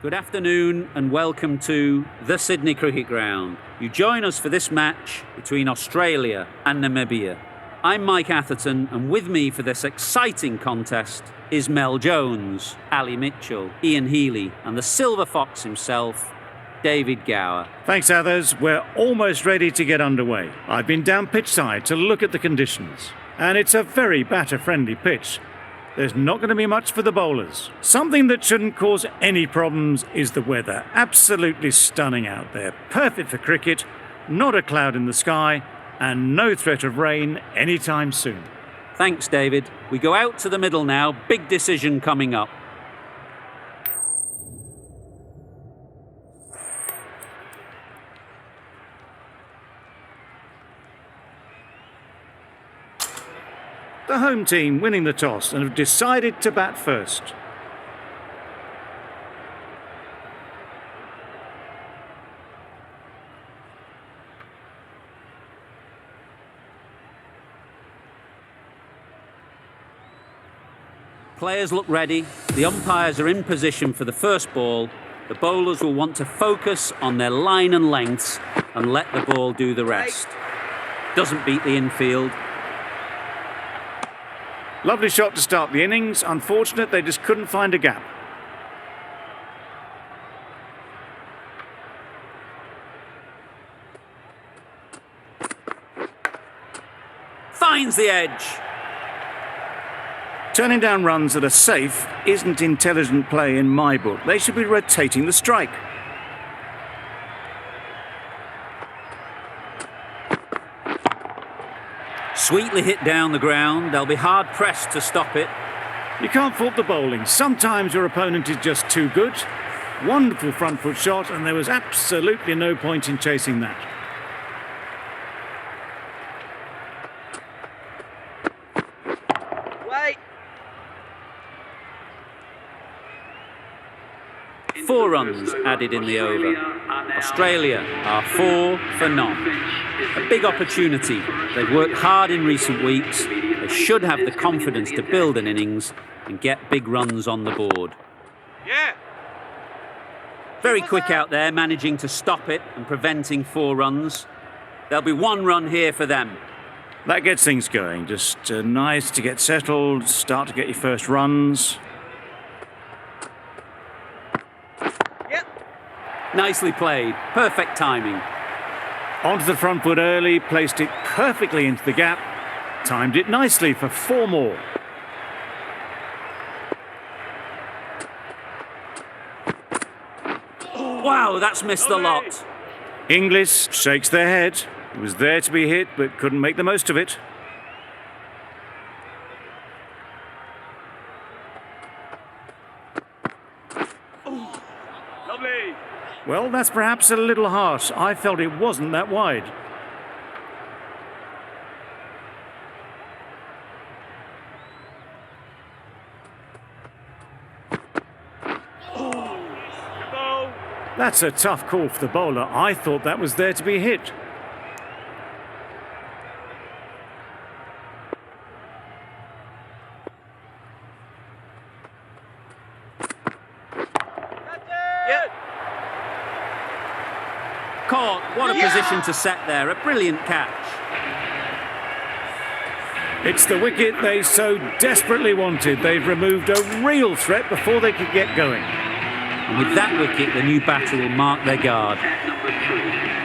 Good afternoon and welcome to the Sydney Cricket Ground. You join us for this match between Australia and Namibia. I'm Mike Atherton, and with me for this exciting contest is Mel Jones, Ali Mitchell, Ian Healy and the Silver Fox himself, David Gower. Thanks, Athers. We're almost ready to get underway. I've been down pitch side to look at the conditions, and it's a very batter-friendly pitch. There's not going to be much for the bowlers. Something that shouldn't cause any problems is the weather. Absolutely stunning out there. Perfect for cricket, not a cloud in the sky, and no threat of rain anytime soon. Thanks, David. We go out to the middle now. Big decision coming up. The home team winning the toss and have decided to bat first. Players look ready. The umpires are in position for the first ball. The bowlers will want to focus on their line and lengths and let the ball do the rest. Doesn't beat the infield. Lovely shot to start the innings. Unfortunate they just couldn't find a gap. Finds the edge. Turning down runs that are safe isn't intelligent play in my book. They should be rotating the strike. Sweetly hit down the ground. They'll be hard pressed to stop it. You can't fault the bowling. Sometimes your opponent is just too good. Wonderful front foot shot, and there was absolutely no point in chasing that. Wait. 4 runs added in the over. Australia are 4 for none. A big opportunity. They've worked hard in recent weeks. They should have the confidence to build an innings and get big runs on the board. Yeah. Very quick out there, managing to stop it and preventing 4 runs. There'll be 1 run here for them. That gets things going. Just nice to get settled, start to get your first runs. Yep. Nicely played. Perfect timing. Onto the front foot early, placed it perfectly into the gap. Timed it nicely for 4 more. Wow, that's missed a lot. Inglis shakes their head. It was there to be hit, but couldn't make the most of it. Lovely. Well, that's perhaps a little harsh. I felt it wasn't that wide. That's a tough call for the bowler. I thought that was there to be hit. Yep. Caught. What a position to set there. A brilliant catch. It's the wicket they so desperately wanted. They've removed a real threat before they could get going. And with that wicket, the new batter will mark their guard.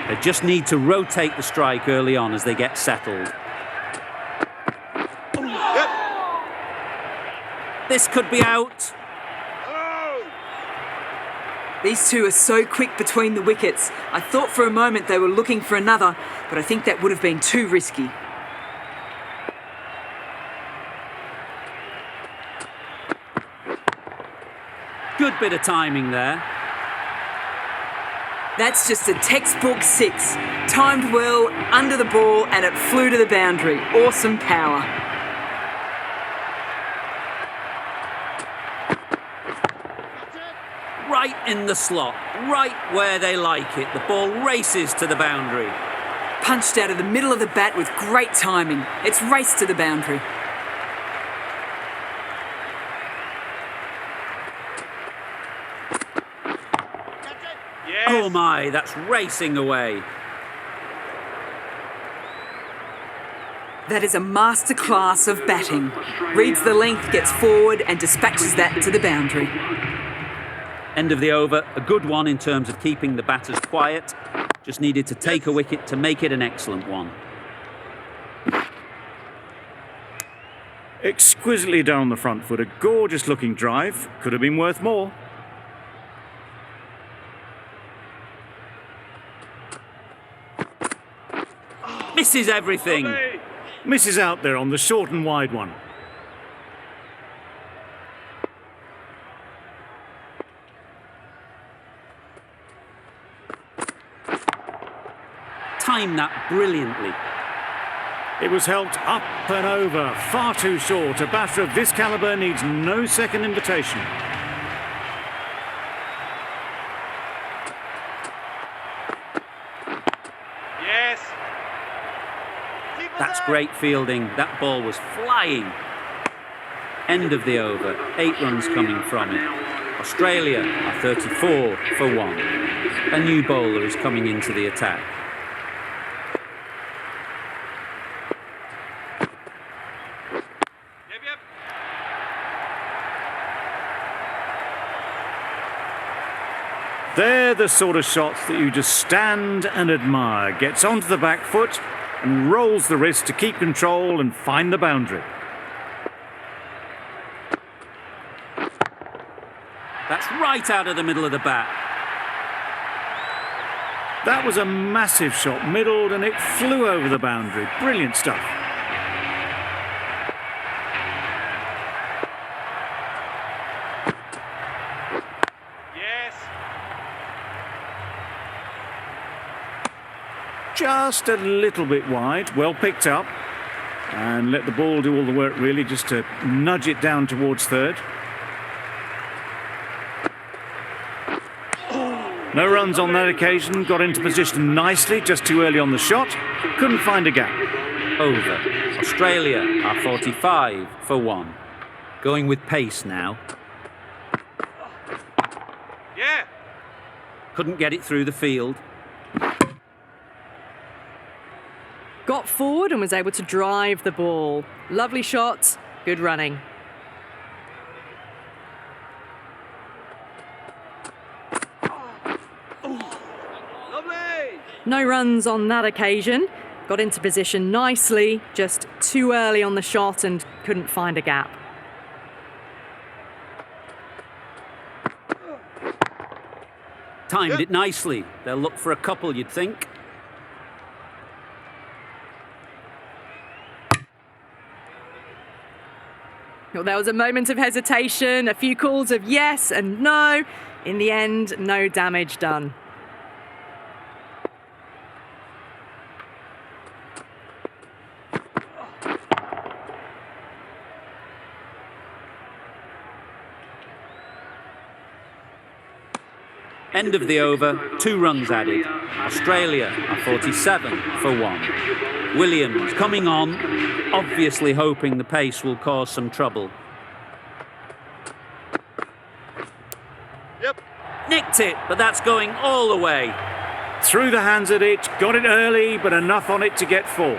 They just need to rotate the strike early on as they get settled. Yep. This could be out. These two are so quick between the wickets. I thought for a moment they were looking for another, but I think that would have been too risky. Good bit of timing there. That's just a textbook 6. Timed well, under the ball, and it flew to the boundary. Awesome power. Right in the slot, right where they like it. The ball races to the boundary. Punched out of the middle of the bat with great timing. It's raced to the boundary. Yes. Oh my, that's racing away. That is a masterclass of batting. Reads the length, gets forward and dispatches that to the boundary. End of the over, a good one in terms of keeping the batters quiet. Just needed to take a wicket to make it an excellent one. Exquisitely done on the front foot. A gorgeous looking drive. Could have been worth more. Misses everything. Lovely. Misses out there on the short and wide one. Timed that brilliantly. It was helped up and over. Far too short. A batter of this calibre needs no second invitation. Yes. Keep it That's there. great fielding. That ball was flying. End of the over. 8 runs coming from it. Australia are 34 for 1. A new bowler is coming into the attack. Yep, yep. They're the sort of shots that you just stand and admire. Gets onto the back foot and rolls the wrist to keep control and find the boundary. That's right out of the middle of the bat. That was a massive shot, middled, and it flew over the boundary. Brilliant stuff. Yes. Just a little bit wide, well picked up. And let the ball do all the work really, just to nudge it down towards third. No runs on that occasion, got into position nicely, just too early on the shot. Couldn't find a gap. Over. Australia are 45 for 1. Going with pace now. Yeah. Couldn't get it through the field. Got forward and was able to drive the ball. Lovely shot, good running. Lovely. No runs on that occasion. Got into position nicely, just too early on the shot and couldn't find a gap. Timed it nicely. They'll look for a couple, you'd think. Well, there was a moment of hesitation, a few calls of yes and no. In the end, no damage done. End of the over, 2 runs added. Australia are 47 for 1. Williams coming on, obviously hoping the pace will cause some trouble. Yep. Nicked it, but that's going all the way. Threw the hands at it, got it early, but enough on it to get 4.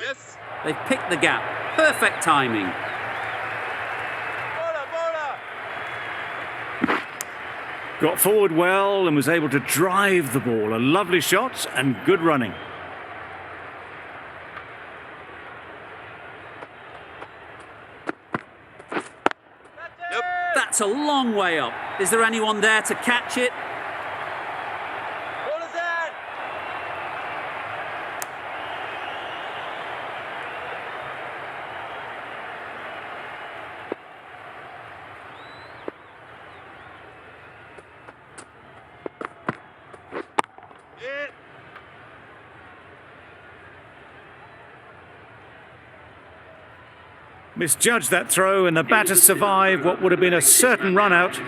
Yes. They've picked the gap. Perfect timing. Bowler, bowler. Got forward well and was able to drive the ball. A lovely shot and good running. Yep. That's a long way up. Is there anyone there to catch it? Bowler's in. Yeah. Misjudged that throw and the batter survived what would have been a certain run out.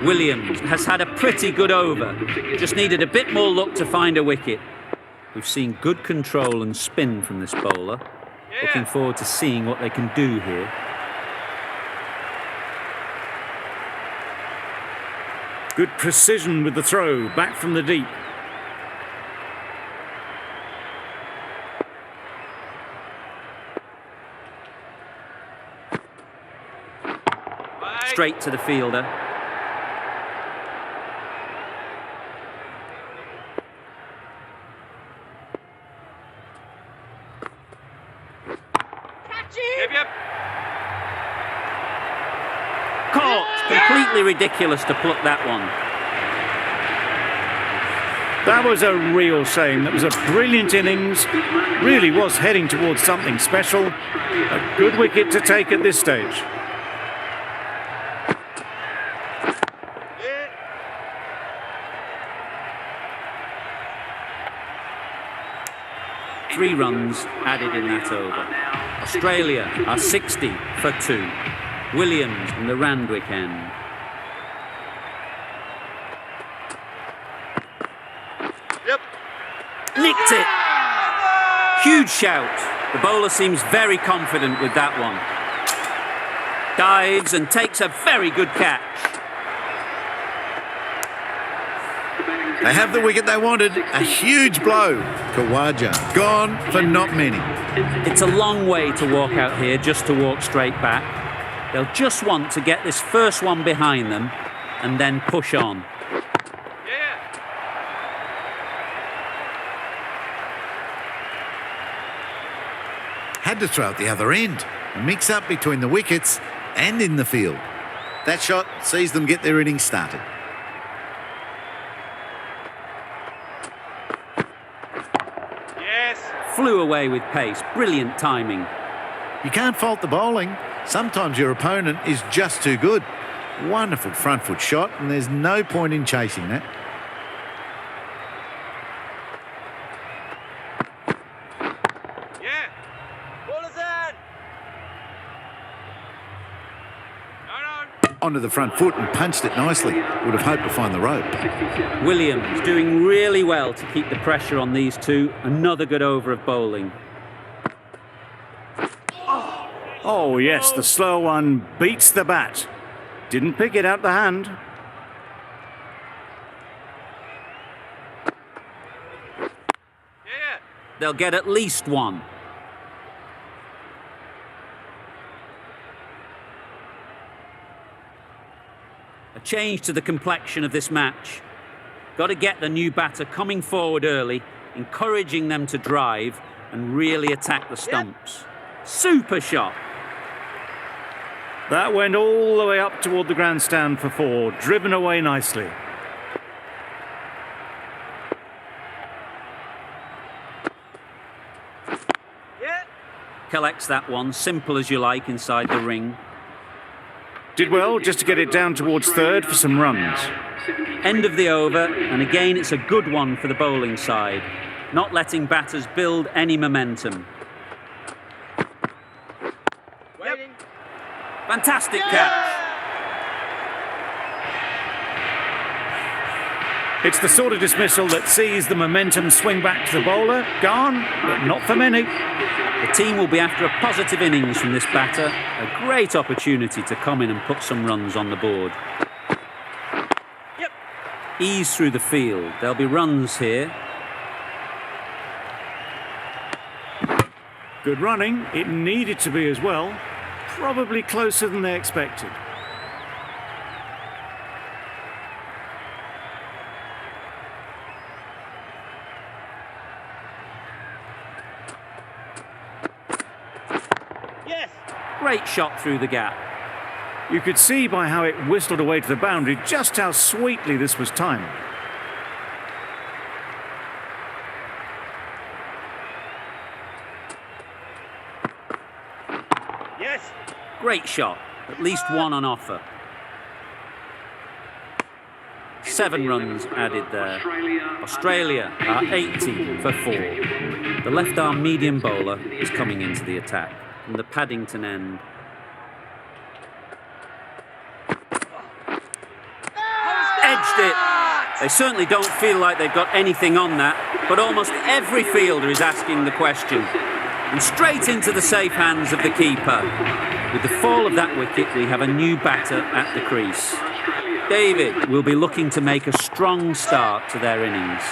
Williams has had a pretty good over. Just needed a bit more luck to find a wicket. We've seen good control and spin from this bowler. Looking forward to seeing what they can do here. Good precision with the throw, back from the deep. Straight to the fielder. Yep. Caught! Completely ridiculous to pluck that one. That was a real shame. That was a brilliant innings. Really was heading towards something special. A good wicket to take at this stage. Three runs added in that over. Australia are 60 for 2. Williams in the Randwick end. Yep. Nicked it! Huge shout. The bowler seems very confident with that one. Dives and takes a very good catch. They have the wicket they wanted. A huge blow. Khawaja gone for not many. It's a long way to walk out here just to walk straight back. They'll just want to get this first one behind them and then push on. Yeah. Had to throw at the other end. A mix-up between the wickets and in the field. That shot sees them get their innings started. Yes. Flew away with pace. Brilliant timing. You can't fault the bowling. Sometimes your opponent is just too good. Wonderful front foot shot, and there's no point in chasing that. Yeah. Ball is in. No. Onto the front foot and punched it nicely. Would have hoped to find the rope. Williams doing really well to keep the pressure on these two. Another good over of bowling. Oh yes, the slow one beats the bat. Didn't pick it out the hand. Yeah. They'll get at least one. A change to the complexion of this match. Got to get the new batter coming forward early, encouraging them to drive and really attack the stumps. Super shot. That went all the way up toward the grandstand for 4, driven away nicely. Yeah. Collects that one, simple as you like, inside the ring. Did well just to get it down towards 3rd for some runs. End of the over, and again it's a good one for the bowling side, not letting batters build any momentum. Waiting. Fantastic catch. It's the sort of dismissal that sees the momentum swing back to the bowler. Gone, but not for many. The team will be after a positive innings from this batter. A great opportunity to come in and put some runs on the board. Yep. Ease through the field. There'll be runs here. Good running. It needed to be as well. Probably closer than they expected. Yes. Great shot through the gap. You could see by how it whistled away to the boundary just how sweetly this was timed. Yes. Great shot. At least one on offer. 7 runs added there. Australia are 80 for 4. The left-arm medium bowler is coming into the attack from the Paddington end. Edged it. They certainly don't feel like they've got anything on that, but almost every fielder is asking the question. And straight into the safe hands of the keeper. With the fall of that wicket, we have a new batter at the crease. David will be looking to make a strong start to their innings.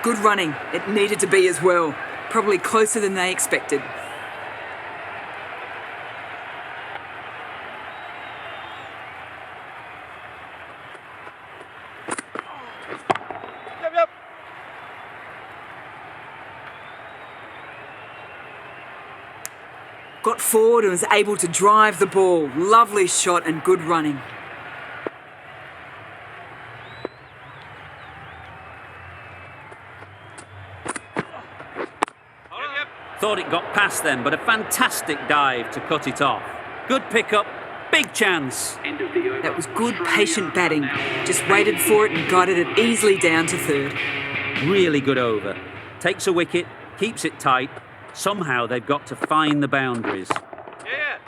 Good running. It needed to be as well. Probably closer than they expected. Yep, yep. Got forward and was able to drive the ball. Lovely shot and good running. Thought it got past them, but a fantastic dive to cut it off. Good pickup, big chance. That was good, patient batting. Just waited for it and guided it easily down to third. Really good over. Takes a wicket, keeps it tight. Somehow they've got to find the boundaries. Yeah.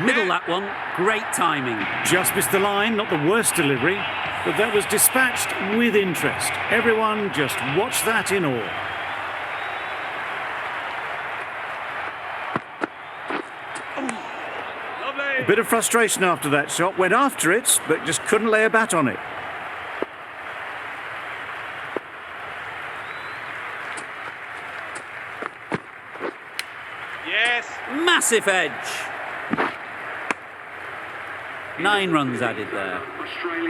Middle that one, great timing. Just missed the line, not the worst delivery, but that was dispatched with interest. Everyone just watched that in awe. Lovely. A bit of frustration after that shot. Went after it, but just couldn't lay a bat on it. Yes. Massive edge. 9 runs added there.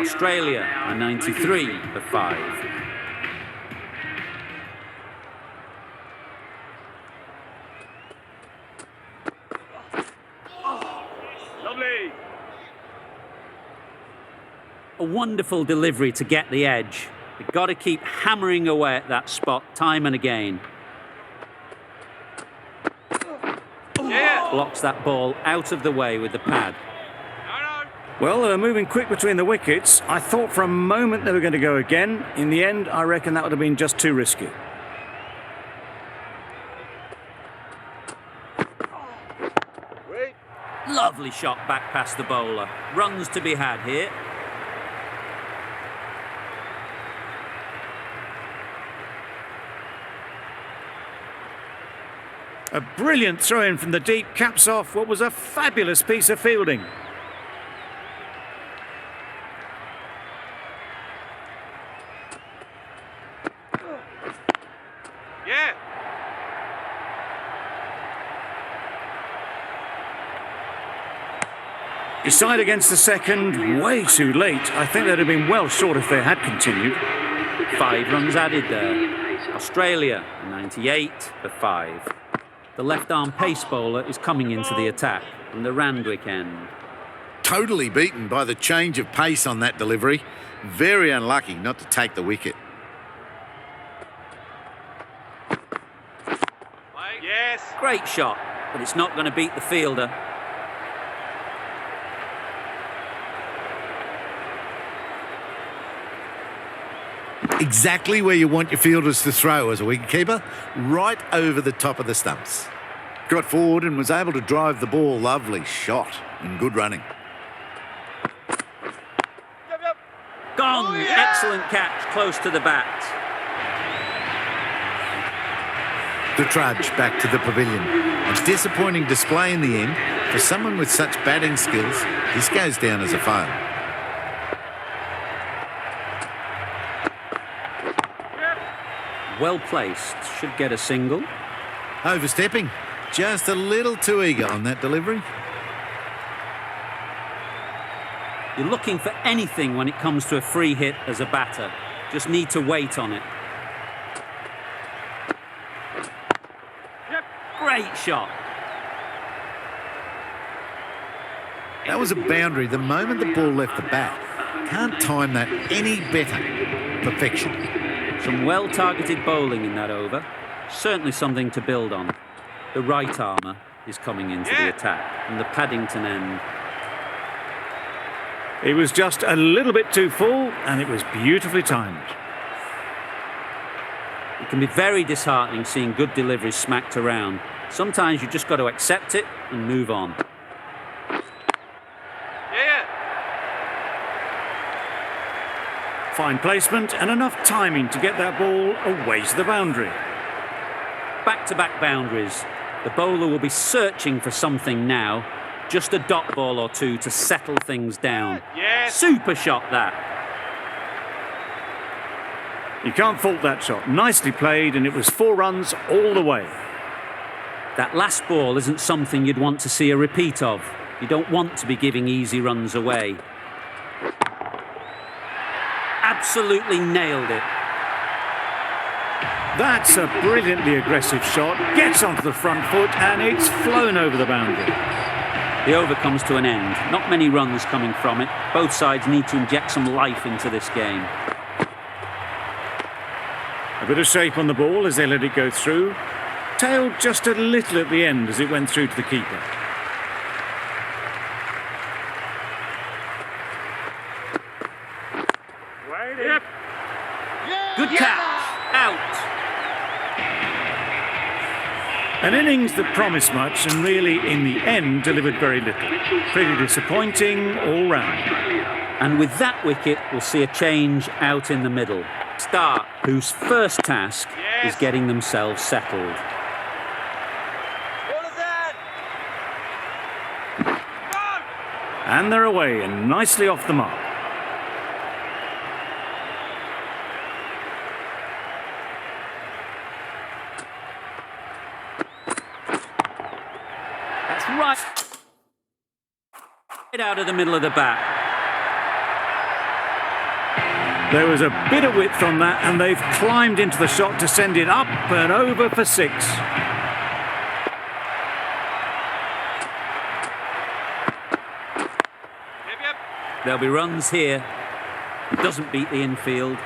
Australia are 93 for 5. Lovely. A wonderful delivery to get the edge. They've got to keep hammering away at that spot time and again. Yeah. Blocks that ball out of the way with the pad. No, no. Well, they were moving quick between the wickets. I thought for a moment they were going to go again. In the end, I reckon that would have been just too risky. Wait. Lovely shot back past the bowler. Runs to be had here. A brilliant throw-in from the deep caps off what was a fabulous piece of fielding. Yeah. Decide against the second, way too late. I think they'd have been well short if they had continued. 5 runs added there. Australia 98 for 5. The left-arm pace bowler is coming into the attack from the Randwick end. Totally beaten by the change of pace on that delivery. Very unlucky not to take the wicket. Yes. Great shot, but it's not going to beat the fielder. Exactly where you want your fielders to throw as a wicketkeeper, right over the top of the stumps. Got forward and was able to drive the ball. Lovely shot and good running. Yep, yep. Gone! Oh, yeah! Excellent catch, close to the bat. The trudge back to the pavilion. A disappointing display in the end. For someone with such batting skills, this goes down as a fail. Well placed, should get a single. Overstepping. Just a little too eager on that delivery. You're looking for anything when it comes to a free hit as a batter. Just need to wait on it. Yep. Great shot. That was a boundary the moment the ball left the bat. Can't time that any better. Perfection. Some well-targeted bowling in that over. Certainly something to build on. The right armour is coming into the attack from the Paddington end. It was just a little bit too full, and it was beautifully timed. It can be very disheartening seeing good deliveries smacked around. Sometimes you just got to accept it and move on. Yeah. Fine placement and enough timing to get that ball away to the boundary. Back-to-back boundaries. The bowler will be searching for something now. Just a dot ball or two to settle things down. Yes. Super shot that. You can't fault that shot. Nicely played, and it was 4 runs all the way. That last ball isn't something you'd want to see a repeat of. You don't want to be giving easy runs away. Absolutely nailed it. That's a brilliantly aggressive shot. Gets onto the front foot, and it's flown over the boundary. The over comes to an end. Not many runs coming from it. Both sides need to inject some life into this game. A bit of shape on the ball as they let it go through. Tailed just a little at the end as it went through to the keeper. Yep. Good catch. Out. An innings that promised much and really, in the end, delivered very little. Pretty disappointing all round. And with that wicket, we'll see a change out in the middle. Stark, whose first task is getting themselves settled. What is that? And they're away and nicely off the mark. That's right. Right out of the middle of the bat. There was a bit of width on that, and they've climbed into the shot to send it up and over for 6. Yep. There'll be runs here. It doesn't beat the infield.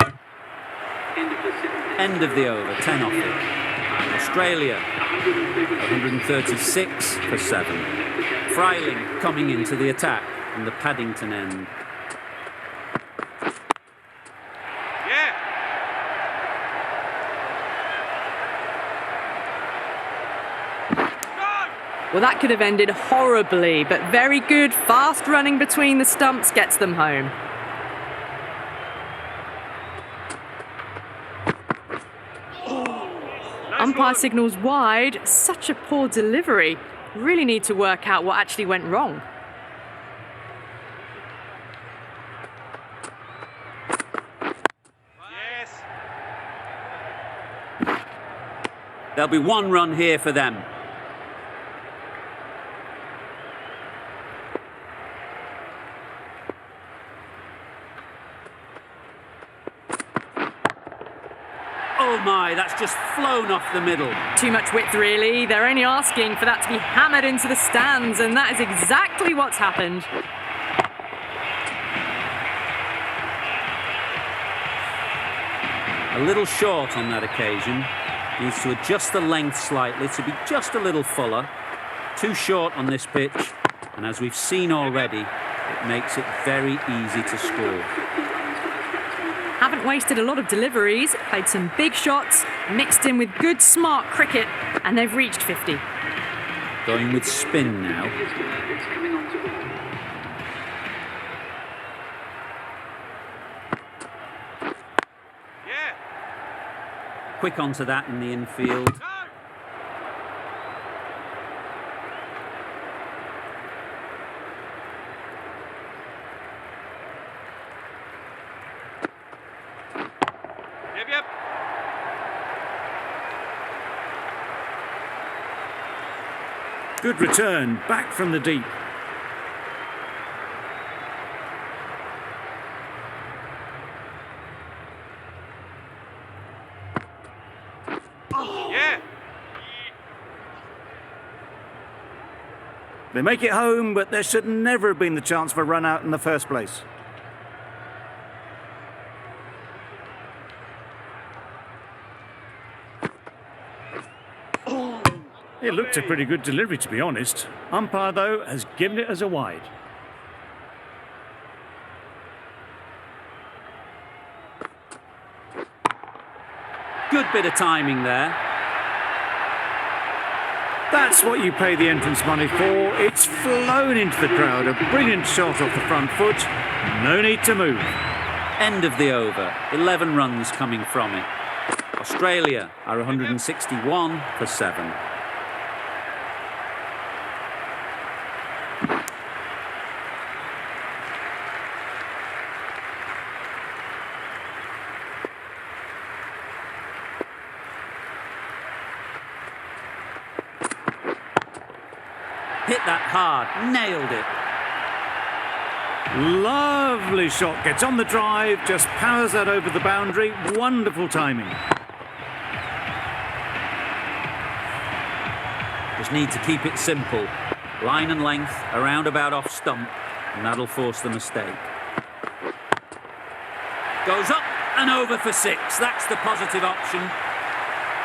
No. End of the over, 10 off it. Australia, 136 for 7. Freiling coming into the attack from the Paddington end. Yeah. Well, that could have ended horribly, but very good. Fast running between the stumps gets them home. Umpire signals wide. Such a poor delivery. Really need to work out what actually went wrong. Yes. There'll be 1 run here for them. Oh my, that's just flown off the middle. Too much width, really. They're only asking for that to be hammered into the stands, and that is exactly what's happened. A little short on that occasion. Needs to adjust the length slightly to be just a little fuller. Too short on this pitch, and as we've seen already, it makes it very easy to score. Haven't wasted a lot of deliveries, played some big shots, mixed in with good, smart cricket, and they've reached 50. Going with spin now. Yeah. Quick onto that in the infield. No. Yep. Good return, back from the deep. Yeah. They make it home, but there should never have been the chance for a run out in the first place. It looked a pretty good delivery, to be honest. Umpire, though, has given it as a wide. Good bit of timing there. That's what you pay the entrance money for. It's flown into the crowd. A brilliant shot off the front foot. No need to move. End of the over. 11 runs coming from it. Australia are 161 for 7. Hit that hard, nailed it. Lovely shot. Gets on the drive, just powers that over the boundary. Wonderful timing. Just need to keep it simple. Line and length, around about off stump, and that'll force the mistake. Goes up and over for 6. That's the positive option.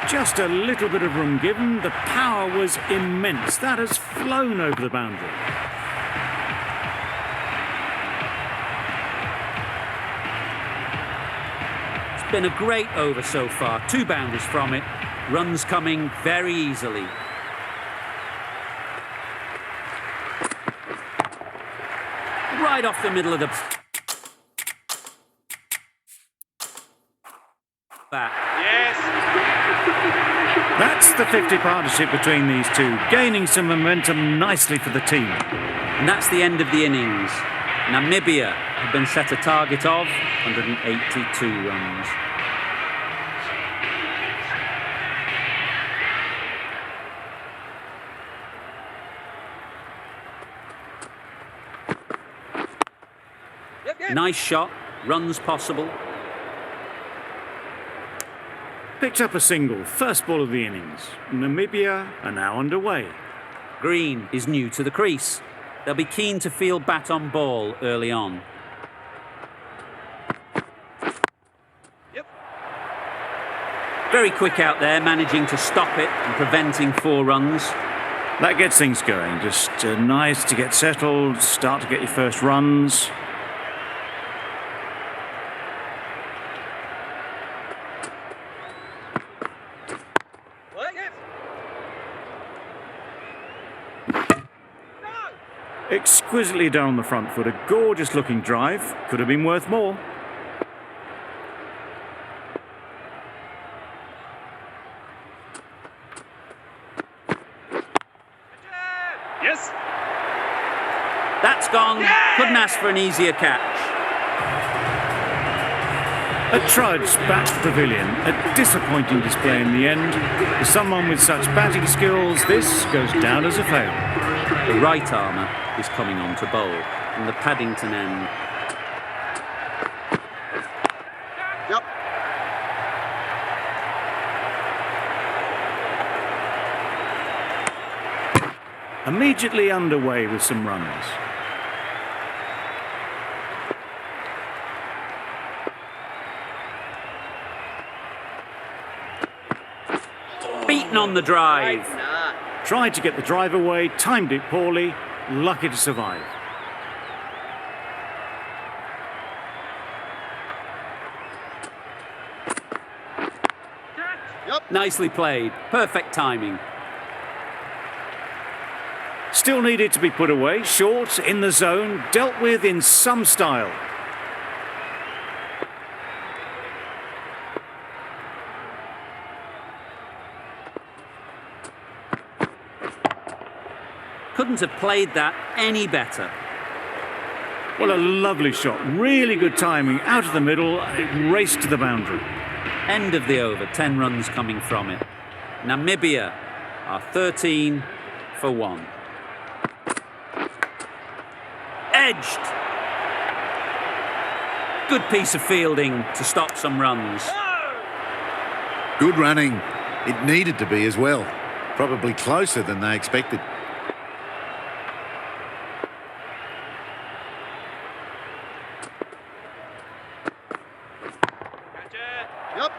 Just a little bit of room given. The power was immense. That has flown over the boundary. It's been a great over so far. 2 boundaries from it. Runs coming very easily. Right off the middle of the bat. Yes. That's the 50 partnership between these two, gaining some momentum nicely for the team. And that's the end of the innings. Namibia have been set a target of 182 runs. Nice shot, runs possible. Picked up a single, first ball of the innings. Namibia are now underway. Green is new to the crease. They'll be keen to field bat on ball early on. Yep. Very quick out there, managing to stop it and preventing 4 runs. That gets things going. Just nice to get settled, start to get your first runs. Exquisitely done on the front foot. A gorgeous looking drive. Could have been worth more. Yes. That's gone. Couldn't ask for an easier catch. A trudge back to the pavilion. A disappointing display in the end. For someone with such batting skills, this goes down as a fail. The right armour is coming on to bowl from the Paddington end. Yep. Immediately underway with some runs. Beaten on the drive. Tried to get the drive away, timed it poorly, lucky to survive. Nicely played. Perfect timing. Still needed to be put away, short, in the zone, dealt with in some style. Couldn't have played that any better. Well, a lovely shot, really good timing, out of the middle, it raced to the boundary. End of the over, 10 runs coming from it. Namibia are 13 for 1. Edged. Good piece of fielding to stop some runs. Good running. It needed to be as well. Probably closer than they expected. Yep.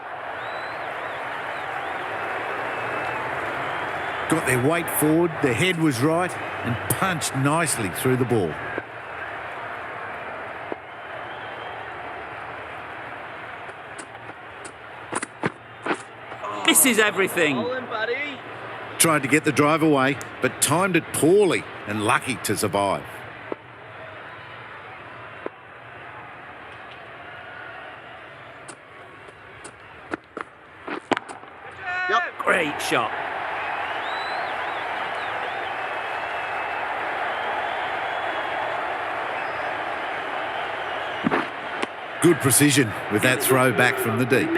Got their weight forward, their head was right, and punched nicely through the ball. Misses everything. Tried to get the drive away, but timed it poorly and lucky to survive. Great shot. Good precision with that throw back from the deep.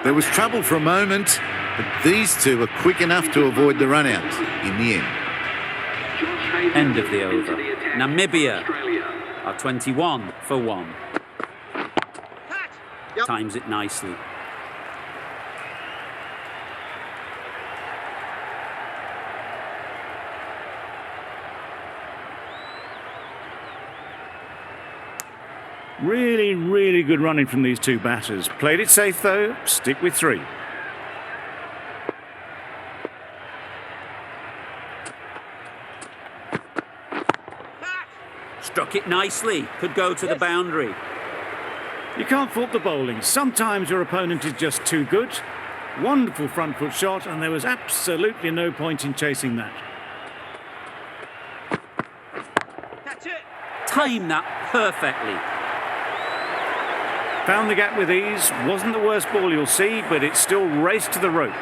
There was trouble for a moment, but these two were quick enough to avoid the run-out in the end. End of the over. Namibia are 21 for 1. Times it nicely. Really, really good running from these two batters. Played it safe though, stick with 3. Struck it nicely. Could go to the boundary. You can't fault the bowling. Sometimes your opponent is just too good. Wonderful front foot shot, and there was absolutely no point in chasing that. Timed that perfectly. Found the gap with ease. Wasn't the worst ball you'll see, but it still raced to the rope.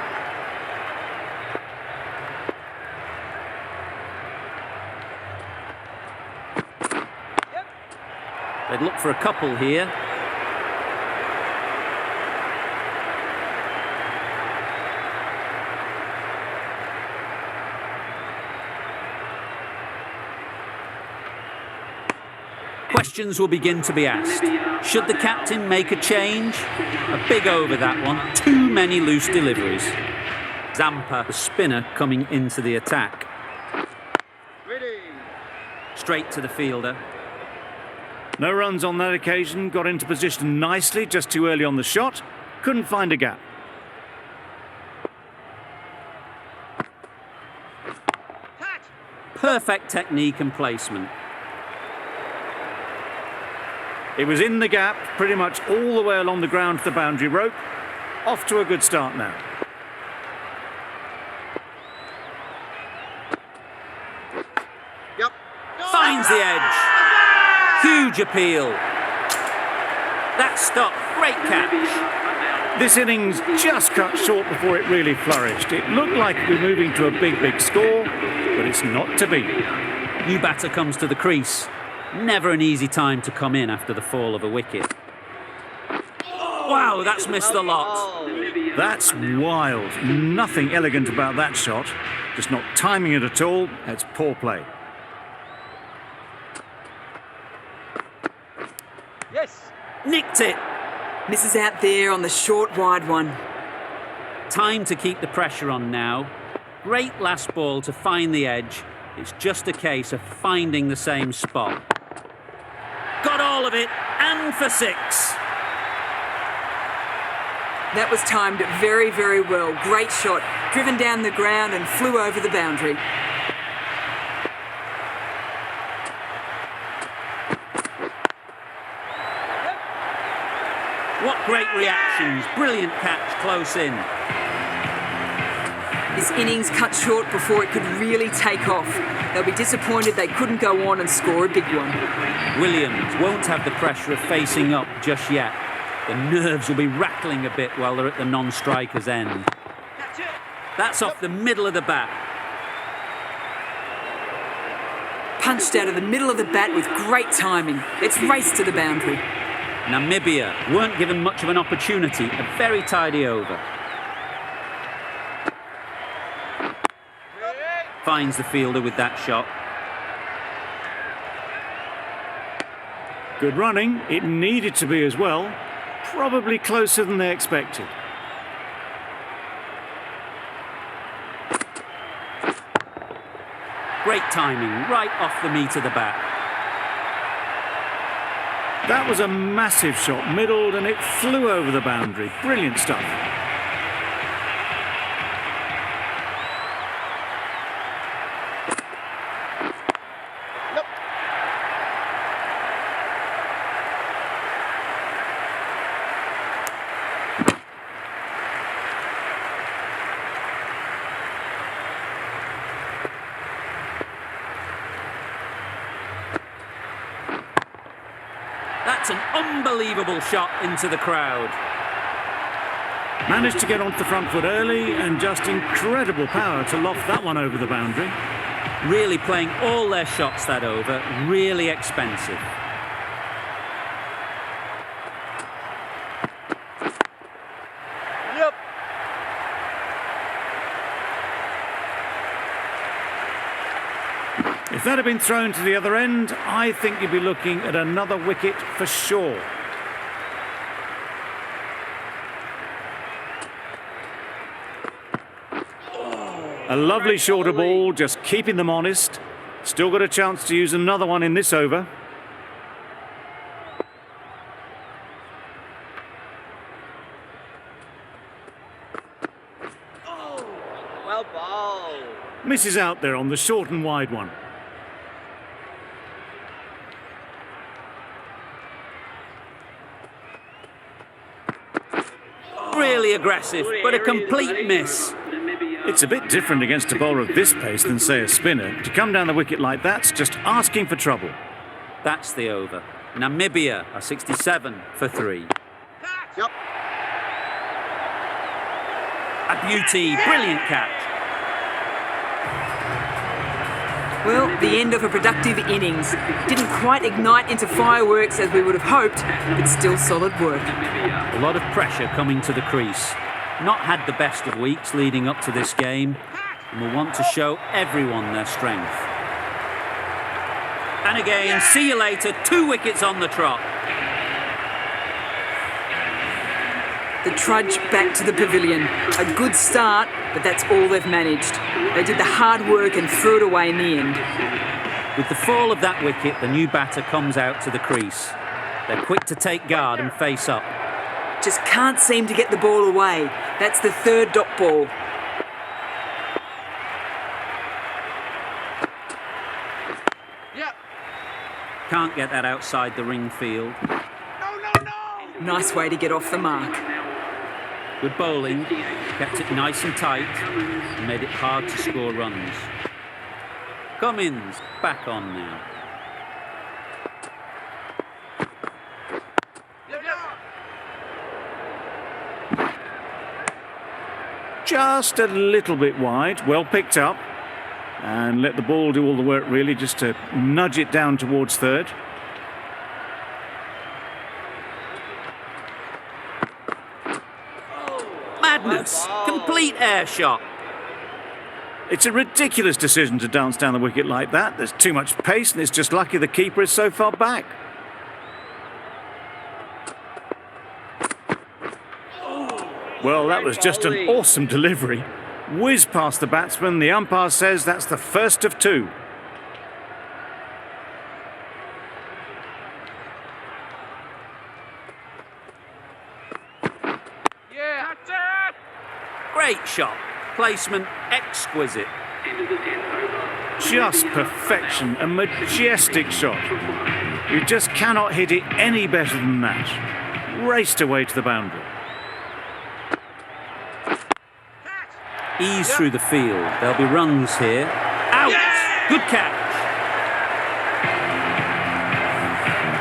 They'd look for a couple here. Questions will begin to be asked. Should the captain make a change? A big over that one. Too many loose deliveries. Zampa, the spinner, coming into the attack. Straight to the fielder. No runs on that occasion. Got into position nicely, just too early on the shot. Couldn't find a gap. Perfect technique and placement. It was in the gap, pretty much all the way along the ground to the boundary rope. Off to a good start now. Finds the edge. Huge appeal. That stop. Great catch. This innings just cut short before it really flourished. It looked like it was moving to a big, big score, but it's not to be. New batter comes to the crease. Never an easy time to come in after the fall of a wicket. Wow, that's missed a lot. That's wild. Nothing elegant about that shot. Just not timing it at all. It's poor play. Nicked it. Misses out there on the short, wide one. Time to keep the pressure on now. Great last ball to find the edge. It's just a case of finding the same spot. Got all of it, and for 6. That was timed very, very well. Great shot. Driven down the ground and flew over the boundary. What great reactions. Brilliant catch close in. His innings cut short before it could really take off. They'll be disappointed they couldn't go on and score a big one. Williams won't have the pressure of facing up just yet. The nerves will be rattling a bit while they're at the non-striker's end. That's off the middle of the bat. Punched out of the middle of the bat with great timing. It's raced to the boundary. Namibia weren't given much of an opportunity. A very tidy over. Finds the fielder with that shot. Good running. It needed to be as well. Probably closer than they expected. Great timing, right off the meat of the bat. That was a massive shot, middled, and it flew over the boundary. Brilliant stuff. Unbelievable shot into the crowd. Managed to get onto the front foot early and just incredible power to loft that one over the boundary. Really playing all their shots that over. Really expensive. Yep. If that had been thrown to the other end, I think you'd be looking at another wicket for sure. A lovely shorter ball, just keeping them honest. Still got a chance to use another one in this over. Well bowled. Misses out there on the short and wide one. Really aggressive, but a complete miss. It's a bit different against a bowler of this pace than, say, a spinner. To come down the wicket like that's just asking for trouble. That's the over. Namibia are 67 for 3. Yep. A beauty, brilliant catch. Well, the end of a productive innings. Didn't quite ignite into fireworks as we would have hoped, but still solid work. A lot of pressure coming to the crease. Not had the best of weeks leading up to this game, and will want to show everyone their strength. And again, see you later, 2 wickets on the trot. The trudge back to the pavilion. A good start, but that's all they've managed. They did the hard work and threw it away in the end. With the fall of that wicket, the new batter comes out to the crease. They're quick to take guard and face up. Just can't seem to get the ball away. That's the 3rd dot ball. Yep. Can't get that outside the ring field. No. Nice way to get off the mark. Good bowling, kept it nice and tight, and made it hard to score runs. Cummins back on now. Just a little bit wide, well picked up. And let the ball do all the work really, just to nudge it down towards 3rd. Madness! Complete air shot. It's a ridiculous decision to dance down the wicket like that. There's too much pace and it's just lucky the keeper is so far back. Well, that was just an awesome delivery. Whiz past the batsman. The umpire says that's the first of 2. Yeah. That's it. Great shot. Placement exquisite. Just perfection. A majestic shot. You just cannot hit it any better than that. Raced away to the boundary. Ease through the field. There'll be runs here. Out! Good catch.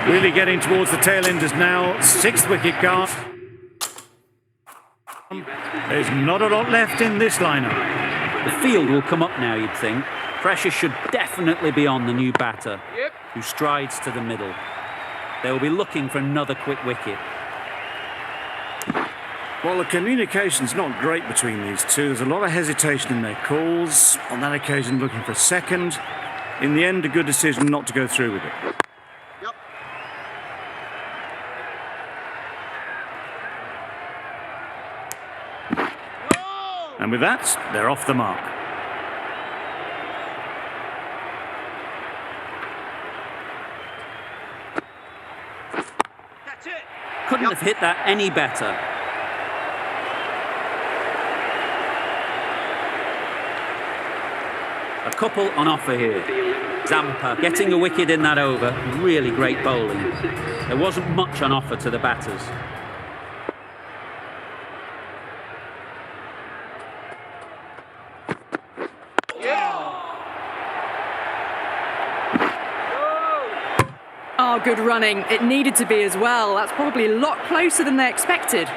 Really getting towards the tail enders now. 6th wicket gone. There's not a lot left in this lineup. The field will come up now, you'd think. Pressure should definitely be on the new batter, who strides to the middle. They will be looking for another quick wicket. Well, the communication's not great between these two. There's a lot of hesitation in their calls. On that occasion, looking for a second. In the end, a good decision not to go through with it. Yep. And with that, they're off the mark. That's it. Couldn't have hit that any better. A couple on offer here. Zampa getting a wicket in that over. Really great bowling. There wasn't much on offer to the batters. Oh, Oh, good running. It needed to be as well. That's probably a lot closer than they expected.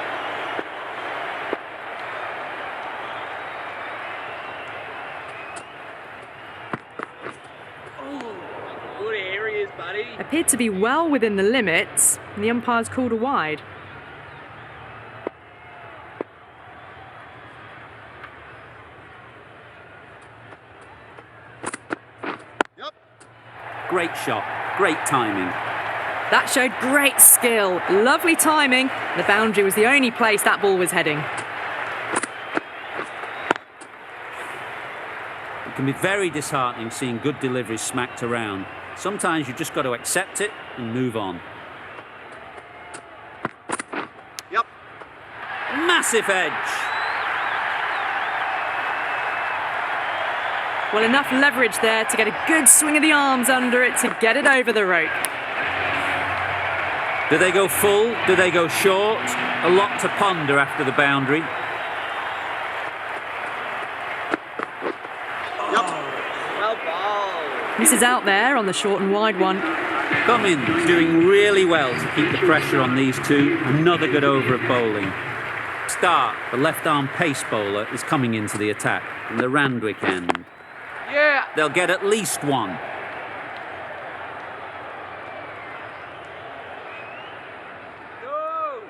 Good areas, buddy. Appeared to be well within the limits, and the umpires called a wide. Yep. Great shot, great timing. That showed great skill. Lovely timing. The boundary was the only place that ball was heading. It can be very disheartening seeing good deliveries smacked around. Sometimes you just got to accept it and move on. Yep. Massive edge. Well, enough leverage there to get a good swing of the arms under it to get it over the rope. Do they go full? Do they go short? A lot to ponder after the boundary. Yep. Well ball. Misses out there on the short and wide one. Cummins doing really well to keep the pressure on these two. Another good over of bowling. Stark, the left-arm pace bowler, is coming into the attack from the Randwick end. Yeah. They'll get at least one. Go.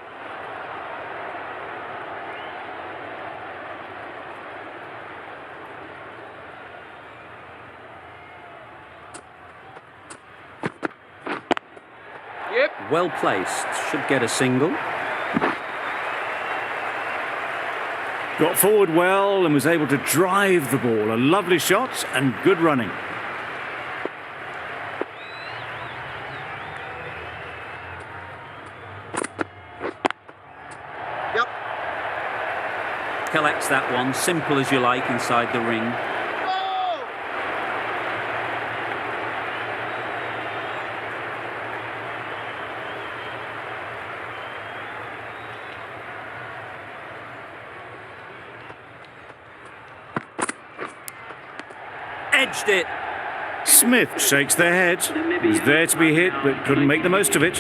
Yep. Well placed. Should get a single. Got forward well and was able to drive the ball. A lovely shot and good running. Yep. Collects that one, simple as you like, inside the ring. Go. Edged it. Smith shakes their head. Was there to be hit but couldn't make the most of it.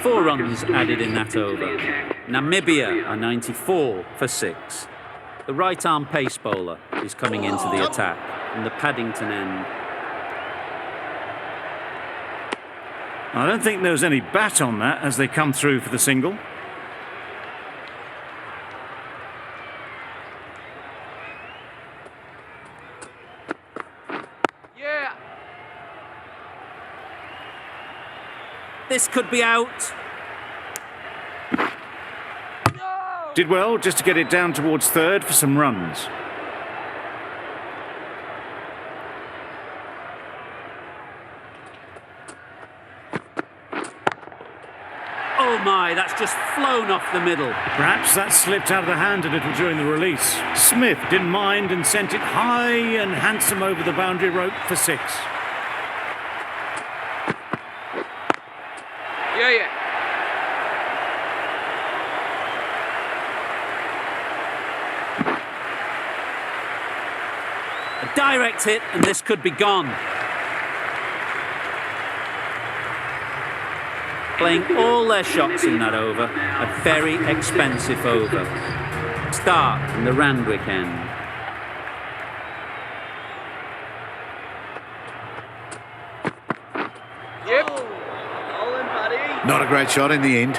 4 runs added in that over. Namibia are 94 for 6. The right-arm pace bowler is coming into the attack from the Paddington end. I don't think there was any bat on that as they come through for the single. Yeah. This could be out. No. Did well just to get it down towards third for some runs. Oh my, that's just flown off the middle. Perhaps that slipped out of the hand a little during the release. Smith didn't mind and sent it high and handsome over the boundary rope for 6. Yeah. A direct hit and this could be gone. Playing all their shots in that over, a very expensive over. Stark from the Randwick end. Yep. Rolling, buddy. Not a great shot in the end.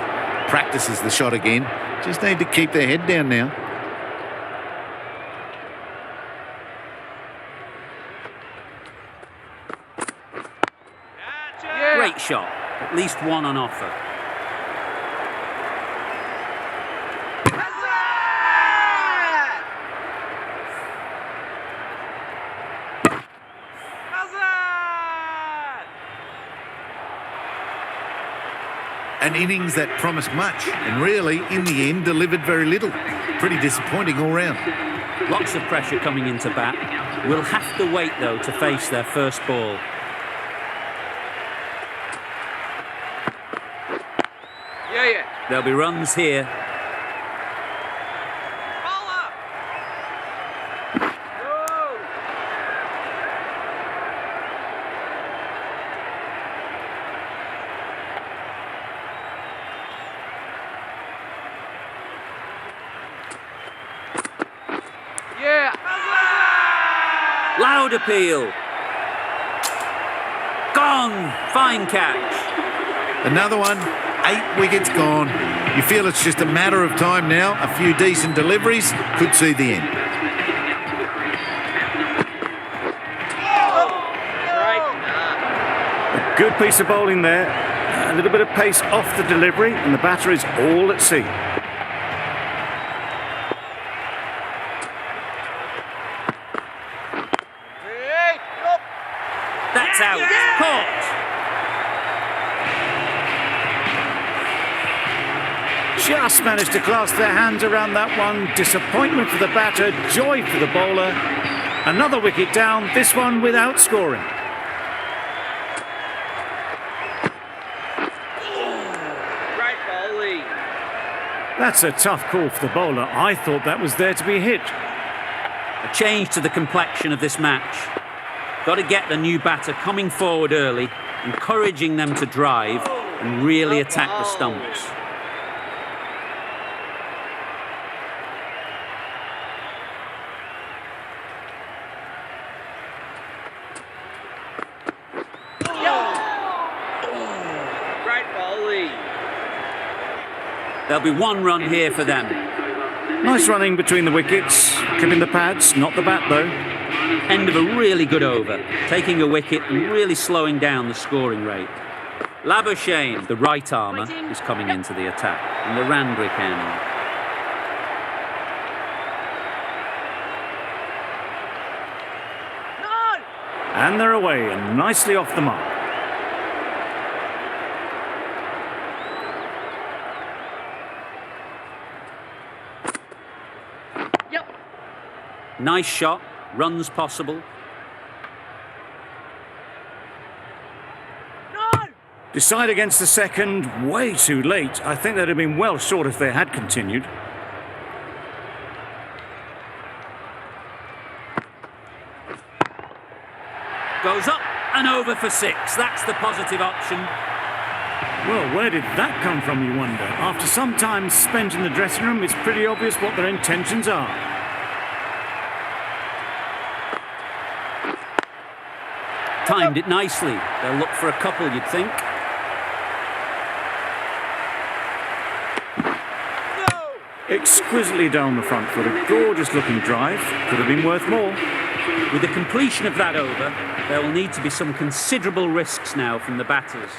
Practices the shot again. Just need to keep their head down now. Yeah. Great shot. At least one on offer. Hazard! Hazard! An innings that promised much and really, in the end, delivered very little. Pretty disappointing all round. Lots of pressure coming into bat. Will have to wait, though, to face their first ball. Yeah. There'll be runs here. Bowler! Go! Loud appeal. Gone. Fine catch. Another one, 8 wickets gone. You feel it's just a matter of time now. A few decent deliveries could see the end. A good piece of bowling there. A little bit of pace off the delivery, and the batter is all at sea. That's out. Caught. Just managed to clasp their hands around that one. Disappointment for the batter, joy for the bowler. Another wicket down, this one without scoring. Great bowling. That's a tough call for the bowler. I thought that was there to be hit. A change to the complexion of this match. Got to get the new batter coming forward early, encouraging them to drive and really attack the stumps. Great bowling. There'll be one run here for them. Nice running between the wickets. Clipping the pads, not the bat though. End of a really good over, taking a wicket and really slowing down the scoring rate. Labuschagne, the right armour, is coming into the attack, and the Randwick end. And they're away and nicely off the mark. Nice shot, runs possible. Decide against the second, way too late. I think they'd have been well short if they had continued. Goes up and over for 6. That's the positive option. Well, where did that come from, you wonder? After some time spent in the dressing room, it's pretty obvious what their intentions are. Timed it nicely. They'll look for a couple, you'd think. Exquisitely down the front foot, a gorgeous looking drive. Could have been worth more. With the completion of that over, there will need to be some considerable risks now from the batters.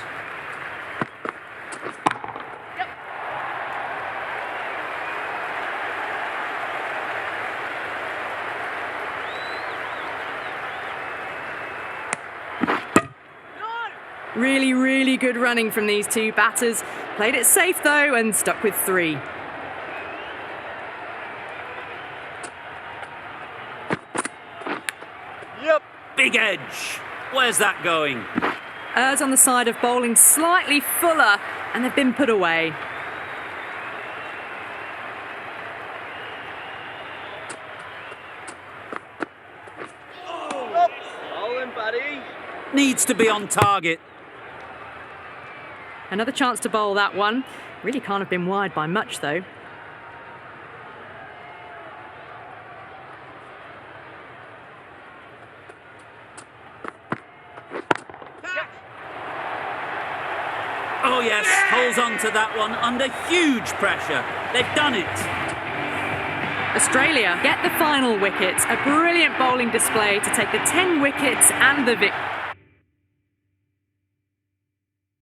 Really, really good running from these two batters. Played it safe though and stuck with 3. Big edge. Where's that going? Errs on the side of bowling slightly fuller, and they've been put away. Bowling, buddy. Needs to be on target. Another chance to bowl that one. Really can't have been wide by much though. Oh yes, holds on to that one under huge pressure. They've done it. Australia get the final wicket. A brilliant bowling display to take the 10 wickets and the victory.